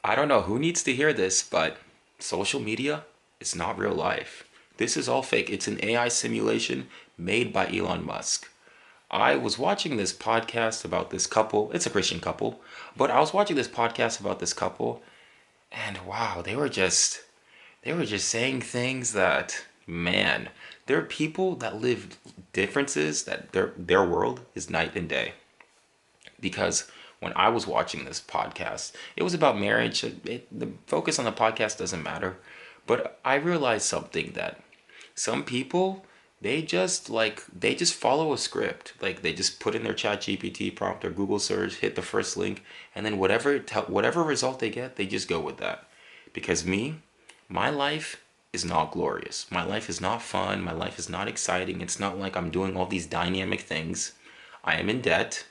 I don't know who needs to hear this, but social media is not real life. This is all fake. It's an AI simulation made by Elon Musk. I was watching this podcast about this couple. It's a Christian couple, but I was watching this podcast about this couple, and wow, they were just saying things that, man, there are people that live differences that their world is night and day. Because when I was watching this podcast, it was about marriage. The focus on the podcast doesn't matter, but I realized something that some people, they just follow a script. Like they just put in their chat GPT prompt or Google search, hit the first link, and then whatever result they get, they just go with that. Because me, my life is not glorious. My life is not fun. My life is not exciting. It's not like I'm doing all these dynamic things. I am in debt.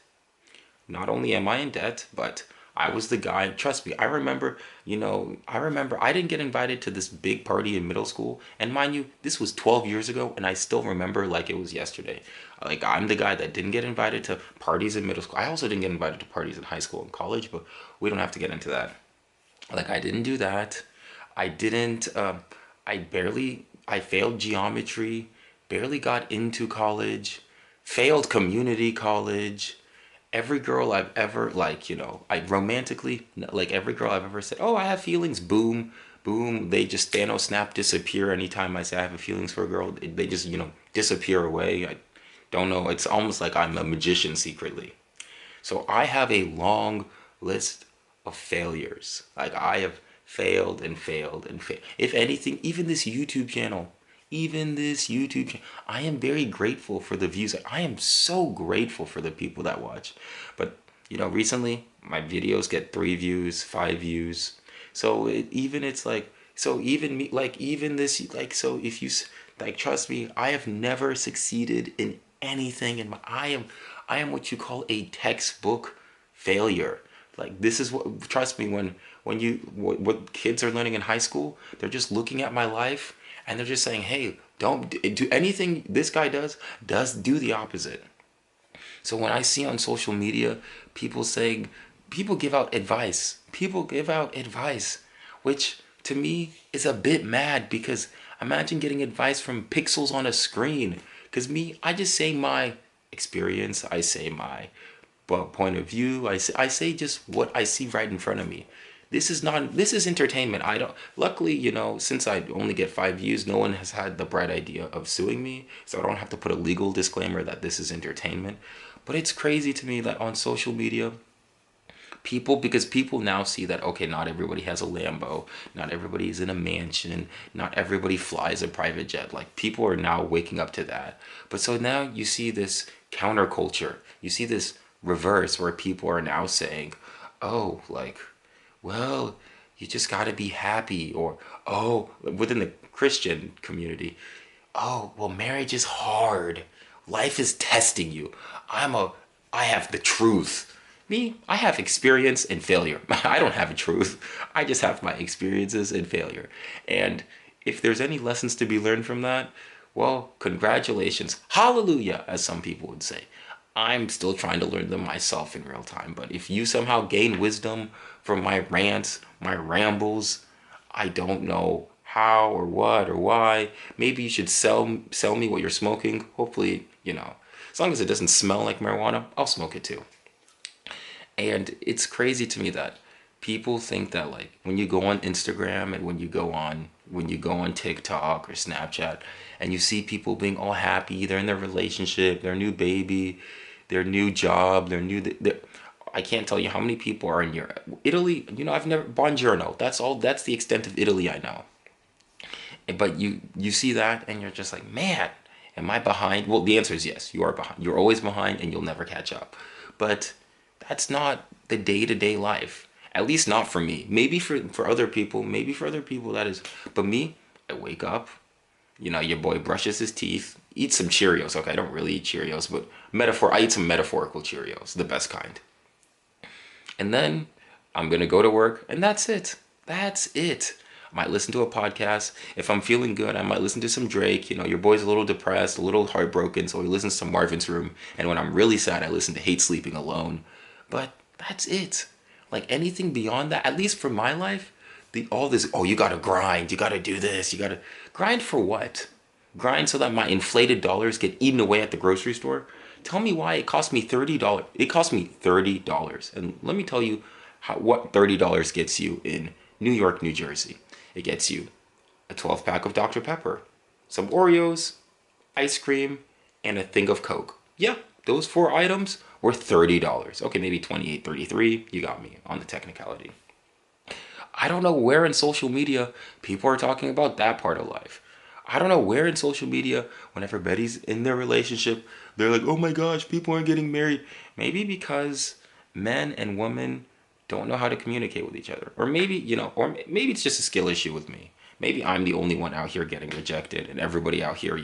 Not only am I in debt, but I was the guy. Trust me, I remember I didn't get invited to this big party in middle school. And mind you, this was 12 years ago, and I still remember like it was yesterday. Like, I'm the guy that didn't get invited to parties in middle school. I also didn't get invited to parties in high school and college, but we don't have to get into that. Like, I didn't do that. I didn't, I failed geometry, barely got into college, failed community college. Every girl I've ever, I romantically, like every girl I've ever said, oh, I have feelings, boom, boom, they just Thanos snap disappear anytime I say I have feelings for a girl. They just, disappear away. I don't know. It's almost like I'm a magician secretly. So I have a long list of failures. Like I have failed and failed and failed. If anything, even this YouTube channel, I am very grateful for the views. I am so grateful for the people that watch. But recently my videos get 3 views, 5 views. So it's like, so even me, like even this, like, so if you like, trust me, I have never succeeded in anything in my, I am what you call a textbook failure. Like, this is what, trust me, what kids are learning in high school, they're just looking at my life and they're just saying, hey, don't do anything this guy does do the opposite. So when I see on social media people saying, people give out advice, which to me is a bit mad, because imagine getting advice from pixels on a screen. Because me, I just say my experience, I say my point of view, I say just what I see right in front of me. This is entertainment. I don't, luckily, since I only get 5 views, no one has had the bright idea of suing me, so I don't have to put a legal disclaimer that this is entertainment. But it's crazy to me that on social media, because people now see that, okay, not everybody has a Lambo, not everybody is in a mansion, not everybody flies a private jet. Like, people are now waking up to that. But so now you see this counterculture, you see this reverse where people are now saying, oh, like, well, you just got to be happy. Or, oh, within the Christian community, oh, well, marriage is hard, life is testing you. I have the truth. Me, I have experience and failure. I don't have a truth. I just have my experiences and failure. And if there's any lessons to be learned from that, well, congratulations. Hallelujah, as some people would say. I'm still trying to learn them myself in real time. But if you somehow gain wisdom from my rants, my rambles, I don't know how or what or why. Maybe you should sell me what you're smoking. Hopefully, as long as it doesn't smell like marijuana, I'll smoke it too. And it's crazy to me that people think that, like, when you go on Instagram and when you go on TikTok or Snapchat and you see people being all happy, they're in their relationship, their new baby, their new job, I can't tell you how many people are in Europe. Italy, I've never, buongiorno. That's the extent of Italy I know. But you see that and you're just like, man, am I behind? Well, the answer is yes, you are behind. You're always behind and you'll never catch up. But that's not the day-to-day life. At least not for me. Maybe for other people, that is. But me, I wake up, your boy brushes his teeth, eats some Cheerios. Okay, I don't really eat Cheerios, but I eat some metaphorical Cheerios, the best kind. And then I'm gonna go to work, and that's it. That's it. I might listen to a podcast. If I'm feeling good, I might listen to some Drake. Your boy's a little depressed, a little heartbroken, so he listens to Marvin's Room. And when I'm really sad, I listen to Hate Sleeping Alone. But that's it. Like anything beyond that, at least for my life, all this, oh, you gotta grind, you gotta do this, you gotta grind for what? Grind so that my inflated dollars get eaten away at the grocery store? Tell me why it cost me $30. It cost me $30. And let me tell you what $30 gets you in New York, New Jersey. It gets you a 12 pack of Dr. Pepper, some Oreos, ice cream, and a thing of Coke. Yeah, those four items were $30. Okay, maybe 28, 33. You got me on the technicality. I don't know where in social media people are talking about that part of life. I don't know where in social media, when everybody's in their relationship, they're like, oh my gosh, people aren't getting married. Maybe because men and women don't know how to communicate with each other. Or maybe, or maybe it's just a skill issue with me. Maybe I'm the only one out here getting rejected, and everybody out here,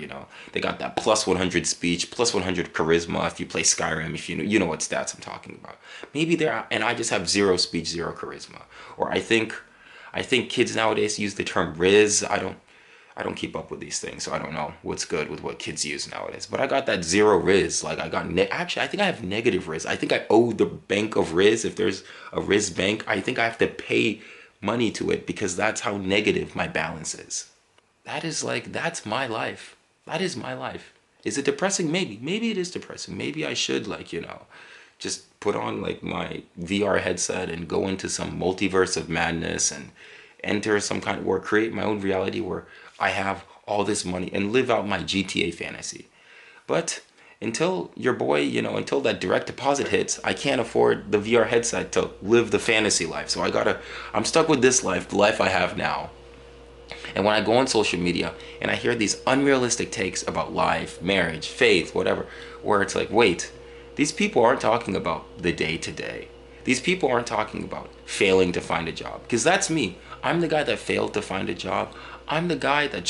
they got that plus 100 speech, plus 100 charisma if you play Skyrim, if you know what stats I'm talking about. Maybe and I just have zero speech, zero charisma. Or I think kids nowadays use the term Riz. I don't keep up with these things, so I don't know what's good with what kids use nowadays. But I got that zero Riz. Like actually, I think I have negative Riz. I think I owe the bank of Riz. If there's a Riz bank, I think I have to pay money to it because that's how negative my balance is. That's my life. That is my life. Is it depressing? Maybe. Maybe it is depressing. Maybe I should just put on like my VR headset and go into some multiverse of madness and enter some kind of, or create my own reality where I have all this money and live out my GTA fantasy. But until until that direct deposit hits, I can't afford the VR headset to live the fantasy life. So I'm stuck with this life, the life I have now. And when I go on social media and I hear these unrealistic takes about life, marriage, faith, whatever, where it's like, wait, these people aren't talking about the day to day. These people aren't talking about failing to find a job. Because that's me. I'm the guy that failed to find a job. I'm the guy that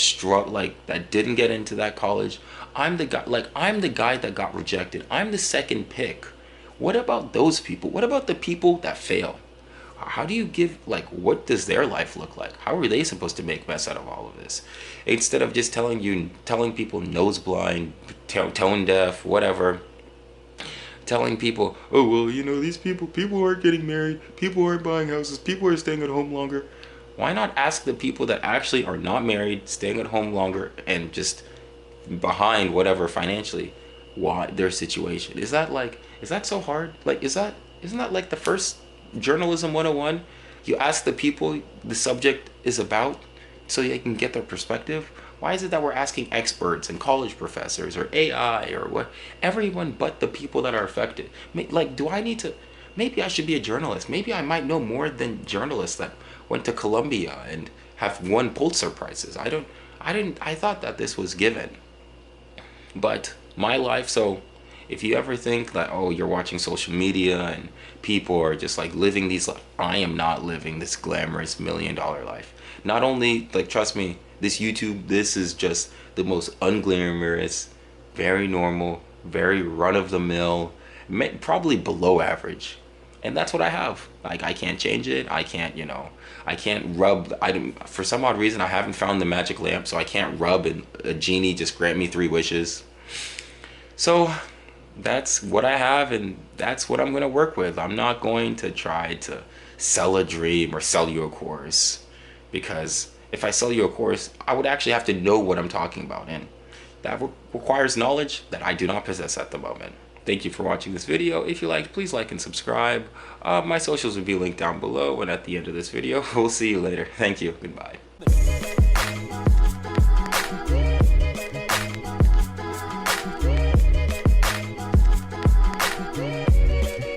that didn't get into that college. I'm the guy that got rejected. I'm the second pick. What about those people? What about the people that fail? How do you what does their life look like? How are they supposed to make best out of all of this? Instead of just telling people nose blind, tone deaf, whatever, telling people, oh, well, these people aren't getting married, people aren't buying houses, people are staying at home longer. Why not ask the people that actually are not married, staying at home longer, and just behind whatever financially, why their situation? Is that so hard? Isn't that like the first journalism 101? You ask the people the subject is about so they can get their perspective. Why is it that we're asking experts and college professors or AI or what? Everyone but the people that are affected. Do I need to? Maybe I should be a journalist. Maybe I might know more than journalists that went to Columbia and have won Pulitzer prizes. I thought that this was given. But my life, so if you ever think that, oh, you're watching social media and people are just living these lives, I am not living this glamorous $1 million life. Not only, trust me, this YouTube, this is just the most unglamorous, very normal, very run-of-the-mill, probably below average. And that's what I have. I can't change it. I can't rub. For some odd reason, I haven't found the magic lamp, so I can't rub and a genie just grant me 3 wishes. So that's what I have, and that's what I'm going to work with. I'm not going to try to sell a dream or sell you a course, because if I sell you a course, I would actually have to know what I'm talking about, and that requires knowledge that I do not possess at the moment. Thank you for watching this video. If you liked, please like and subscribe. My socials will be linked down below and at the end of this video. We'll see you later. Thank you. Goodbye.